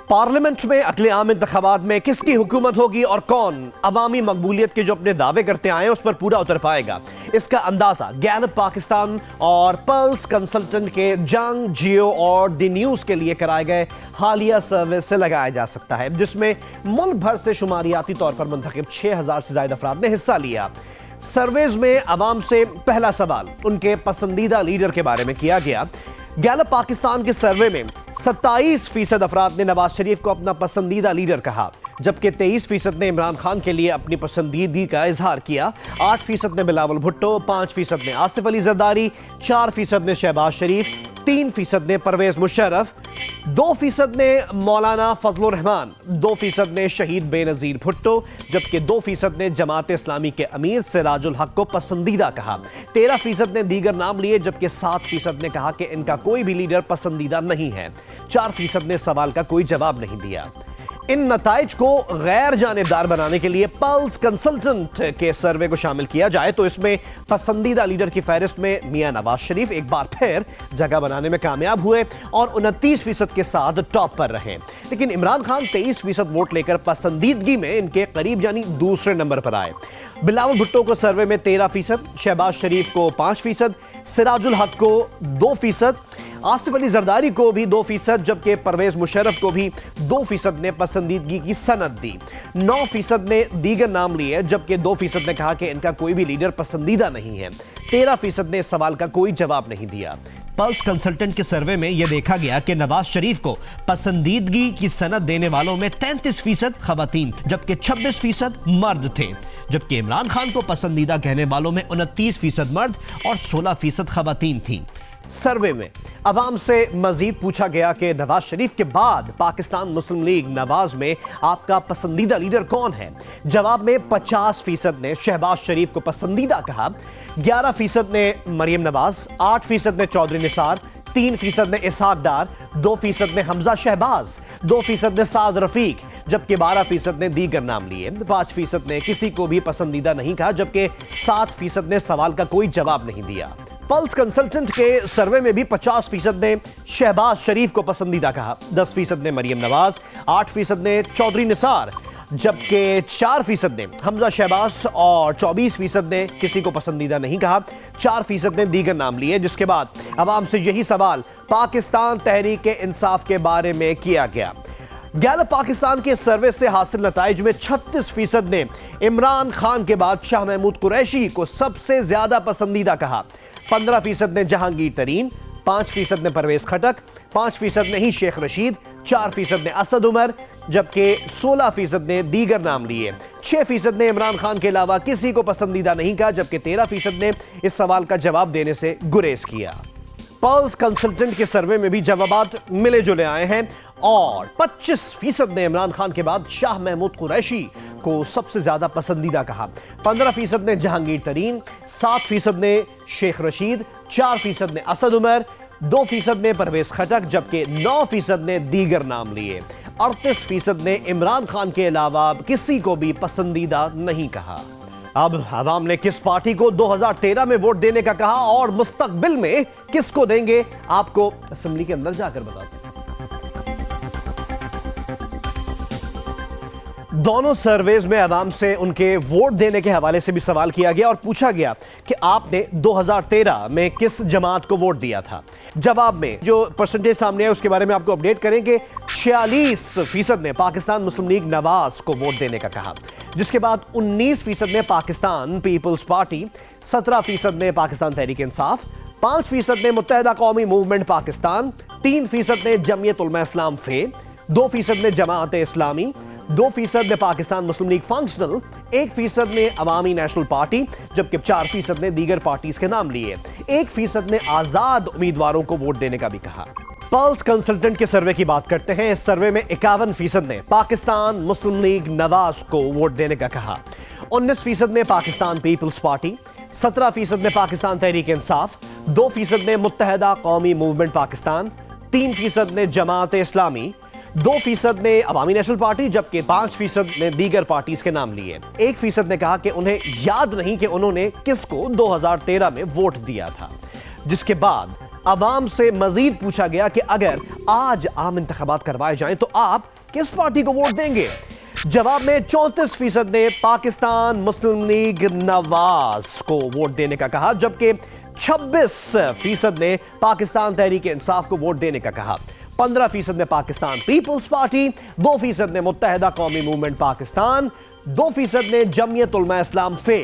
Parliament में अगले आम इंतखाबात में किसकी हुकूमत होगी और कौन अवामी मकबूलियत के जो अपने दावे करते आए उस पर पूरा उतर पाएगा, इसका अंदाजा गैलप पाकिस्तान और पल्स कंसल्टेंट के जंग, जियो और द न्यूज के लिए कराए गए हालिया सर्वे से लगाया जा सकता है, जिसमें मुल्क भर से शुमारियाती तौर पर मुंतखब 6000 से ज्यादा अफराद ने हिस्सा लिया। सर्वेज में अवाम से पहला सवाल उनके पसंदीदा लीडर के बारे में किया गया। गैलप पाकिस्तान के सर्वे में 27% अफराद ने नवाज शरीफ को अपना पसंदीदा लीडर कहा, जबकि 23% ने इमरान खान के लिए अपनी पसंदीदगी का इजहार किया। 8% ने बिलावल भुट्टो, 5% ने आसिफ अली जरदारी, 4% ने शहबाज शरीफ, 3% ने परवेज मुशर्रफ, 2% ने मौलाना फजलुर रहमान, 2% ने शहीद बेनजीर भुट्टो, जबकि 2% ने जमात इस्लामी के अमीर सिराजुल हक को पसंदीदा कहा। 13% ने दीगर नाम लिए, जबकि 7% ने कहा कि इनका कोई भी लीडर पसंदीदा नहीं है। 4% ने सवाल का कोई जवाब नहीं दिया। इन नताइज को गैर जानिबदार बनाने के लिए पल्स कंसल्टेंट के सर्वे को शामिल किया जाए तो इसमें पसंदीदा लीडर की फहरिस्त में मियां नवाज शरीफ एक बार फिर जगह बनाने में कामयाब हुए और 29% के साथ टॉप पर रहे, लेकिन इमरान खान 23% वोट लेकर पसंदीदगी में इनके करीब यानी दूसरे नंबर पर आए। बिलावल भुट्टो को सर्वे में 13%, शहबाज शरीफ को 5%, सिराजुल हक को 2%, आसिफ अली जरदारी को भी 2%, जबकि परवेज मुशर्रफ को भी 2% ने पसंदीदगी की सनद दी। 9% ने दीगर नाम लिए, जबकि 2% ने कहा कि इनका कोई भी लीडर पसंदीदा नहीं है। 13% ने इस सवाल का कोई जवाब नहीं दिया। पल्स कंसल्टेंट के सर्वे में यह देखा गया कि नवाज शरीफ को पसंदीदगी की सनद देने वालों में 33% खवातीन जबकि 26% मर्द थे, जबकि इमरान खान को पसंदीदा कहने वालों में 29% मर्द और 16% खवातीन थी। सर्वे में अवाम से मजीद पूछा गया कि नवाज शरीफ के बाद पाकिस्तान मुस्लिम लीग नवाज में आपका पसंदीदा लीडर कौन है। जवाब में 50% ने शहबाज शरीफ को पसंदीदा कहा, 11% ने मरियम नवाज, 8% ने चौधरी निसार, 3% ने इसहाक डार, 2% ने हमजा शहबाज, 2% ने साद रफीक, जबकि 12% ने दीगर नाम लिए। 5% ने किसी को भी पसंदीदा नहीं कहा, जबकि 7% ने सवाल का कोई जवाब नहीं दिया। पल्स कंसल्टेंट के सर्वे में भी 50% ने शहबाज शरीफ को पसंदीदा कहा, 10% ने मरियम नवाज, 8% ने चौधरी निसार, जबकि 4% ने हमजा शहबाज और 24% ने किसी को पसंदीदा नहीं कहा। 4% ने दीगर नाम लिए, जिसके बाद अवाम से यही सवाल पाकिस्तान तहरीक इंसाफ के बारे में किया गया। गैलप पाकिस्तान के सर्वे से हासिल नताइज में 36% ने इमरान खान के बाद शाह महमूद कुरैशी को सबसे ज्यादा पसंदीदा कहा। 15% ने जहांगीर तरीन, 5% ने परवेज खटक, 5% ने ही शेख रशीद, 4% ने असद उमर, जबकि 16% ने दीगर नाम लिए। 6% ने इमरान खान के अलावा किसी को पसंदीदा नहीं कहा, जबकि 13% ने इस सवाल का जवाब देने से गुरेज किया। पल्स कंसल्टेंट के सर्वे में भी जवाबात मिले जुले आए हैं और 25% ने इमरान खान के बाद शाह महमूद कुरैशी को सबसे ज्यादा पसंदीदा कहा। 15% ने जहांगीर तरीन, 7% ने शेख रशीद, 4% ने असद उमर, 2% ने परवेज खटक, जबकि 9% ने दीगर नाम लिए। 38% ने इमरान खान के अलावा किसी को भी पसंदीदा नहीं कहा। अब अवाम ने किस पार्टी को 2013 में वोट देने का कहा और मुस्तकबिल में किसको देंगे, आपको असेंबली के अंदर जाकर बताते हैं। दोनों सर्वेज में अवाम से उनके वोट देने के हवाले से भी सवाल किया गया और पूछा गया कि आपने 2013 में किस जमात को वोट दिया था। जवाब में जो परसेंटेज सामने है उसके बारे में आपको अपडेट करेंगे। 46% ने पाकिस्तान मुस्लिम लीग नवाज को वोट देने का कहा, जिसके बाद 19% ने पाकिस्तान पीपल्स पार्टी, 17% ने पाकिस्तान तहरीक इंसाफ, 5% ने मुत्तहिदा कौमी मूवमेंट पाकिस्तान, 3% ने जमीयत उलमा इस्लाम फे, 2% ने जमात इस्लामी, 2% ने पाकिस्तान मुस्लिम लीग फंक्शनल, 1% ने अवामी नेशनल पार्टी, जबकि 4% ने दीगर पार्टीज के नाम लिए। 1% ने आजाद उम्मीदवारों को वोट देने का भी कहा। पल्स कंसल्टेंट के सर्वे की बात करते हैं। इस सर्वे में 51% ने पाकिस्तान मुस्लिम लीग नवाज को वोट देने का कहा, 19% ने पाकिस्तान पीपल्स पार्टी, 17% ने पाकिस्तान तहरीक इंसाफ, 2% ने मुत्तहिदा कौमी मूवमेंट पाकिस्तान, 3% ने जमात इस्लामी, 2% ने अवामी नेशनल पार्टी, जबकि 5% ने दीगर पार्टीज के नाम लिए। 1% ने कहा कि उन्हें याद नहीं कि उन्होंने किसको 2013 में वोट दिया था। जिसके बाद अवाम से मजीद पूछा गया कि अगर आज आम इंतखाबात करवाए जाएं तो आप किस पार्टी को वोट देंगे? जवाब में 34% ने पाकिस्तान मुस्लिम लीग नवाज को वोट देने का कहा, जबकि 26% ने पाकिस्तान तहरीक इंसाफ को वोट देने का कहा। 15% ने पाकिस्तान पीपल्स पार्टी, 2% ने मुत्तहिदा कौमी मूवमेंट पाकिस्तान, 2% ने जमीयत उलमा इस्लाम फे,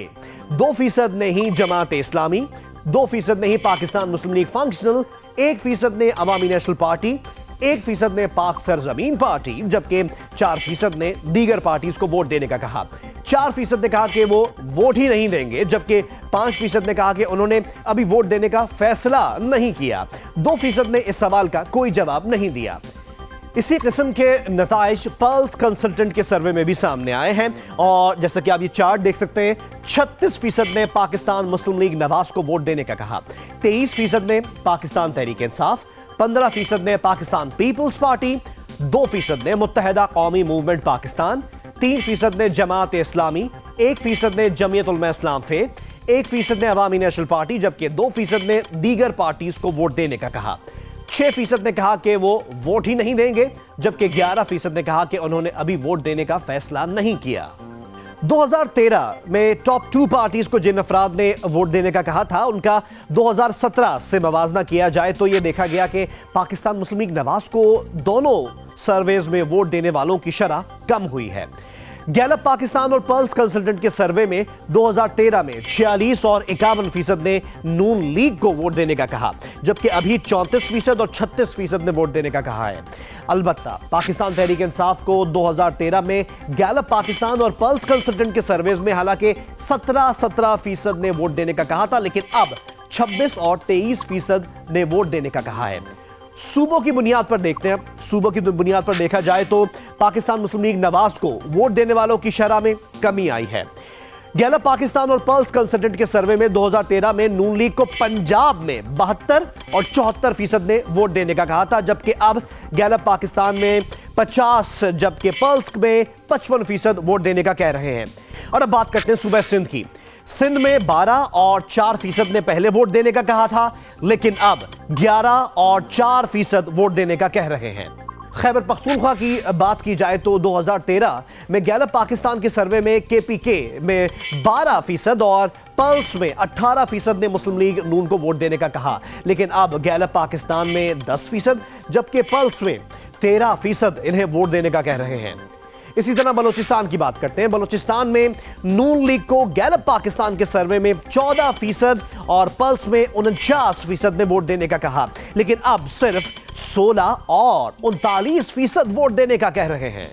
2% ने ही जमात इस्लामी, 2% ने ही पाकिस्तान मुस्लिम लीग फंक्शनल, 1% ने अवामी नेशनल पार्टी, 1% ने पाक सरजमीन पार्टी, जबकि 4% ने दीगर पार्टीज को वोट देने का कहा। 4% ने कहा कि वो वोट ही नहीं देंगे, जबकि 5% ने कहा कि उन्होंने अभी वोट देने का फैसला नहीं किया। 2% ने इस सवाल का कोई जवाब नहीं दिया। इसी किस्म के नताइज पल्स कंसल्टेंट के सर्वे में भी सामने आए हैं और जैसा कि आप ये चार्ट देख सकते हैं, 36% ने पाकिस्तान मुस्लिम लीग नवाज को वोट देने का कहा, 23% ने पाकिस्तान तहरीक इंसाफ, 15% ने पाकिस्तान पीपल्स पार्टी, 2% ने मुत्तहिदा कौमी मूवमेंट पाकिस्तान, 3% ने जमात इस्लामी, 1% ने जमीयत उलमा इस्लाम फे, 1% ने अवामी नेशनल पार्टी, जबकि 2% ने दीगर पार्टीज को वोट देने का कहा। 6% ने कहा कि वो वोट ही नहीं देंगे, जबकि 11% ने कहा कि उन्होंने अभी वोट देने का फैसला नहीं किया। 2013 में टॉप 2 पार्टीज को जिन अफराद ने वोट देने का कहा था, उनका 2017 से मवाजना किया जाए तो यह देखा गया कि पाकिस्तान मुस्लिम लीग नवाज को दोनों सर्वेज में वोट देने वालों की शरह कम हुई है। गैलप पाकिस्तान और पल्स कंसल्टेंट के सर्वे में 2013 में 46 और 51% ने नून लीग को वोट देने का कहा, जबकि अभी 34% और 36% ने वोट देने का कहा है। अलबत्ता पाकिस्तान तहरीक इंसाफ को 2013 में गैलप पाकिस्तान और पल्स कंसल्टेंट के सर्वेज में हालांकि 17% ने वोट देने का कहा था, लेकिन अब 26 और 23% ने वोट देने का कहा है। सूबों की बुनियाद पर देखते हैं। सूबों की बुनियाद पर देखा जाए तो पाकिस्तान मुस्लिम लीग नवाज को वोट देने वालों की शरह में कमी आई है। गैलप पाकिस्तान और पल्स कंसल्टेंट के सर्वे में 2013 में नून लीग को पंजाब में 72 और 74% ने वोट देने का कहा था, जबकि अब गैलप पाकिस्तान में 50 जबकि पल्स में 55% वोट देने का कह रहे हैं। और अब बात करते हैं सूबा सिंध की। सिंध में 12 और 4% ने पहले वोट देने का कहा था, लेकिन अब 11 और 4% वोट देने का कह रहे हैं। खैबर पख्तूनख्वा की बात की जाए तो 2013 में गैलप पाकिस्तान के सर्वे में केपीके में 12% और पल्स में 18% ने मुस्लिम लीग नून को वोट देने का कहा, लेकिन अब गैलप पाकिस्तान में 10%, जबकि पल्स में 13% इन्हें वोट देने का कह रहे हैं। इसी तरह बलोचिस्तान की बात करते हैं। बलोचिस्तान में नून लीग को गैलप पाकिस्तान के सर्वे में 14% और पल्स में 49% ने वोट देने का कहा, लेकिन अब सिर्फ 16 और 39% वोट देने का कह रहे हैं।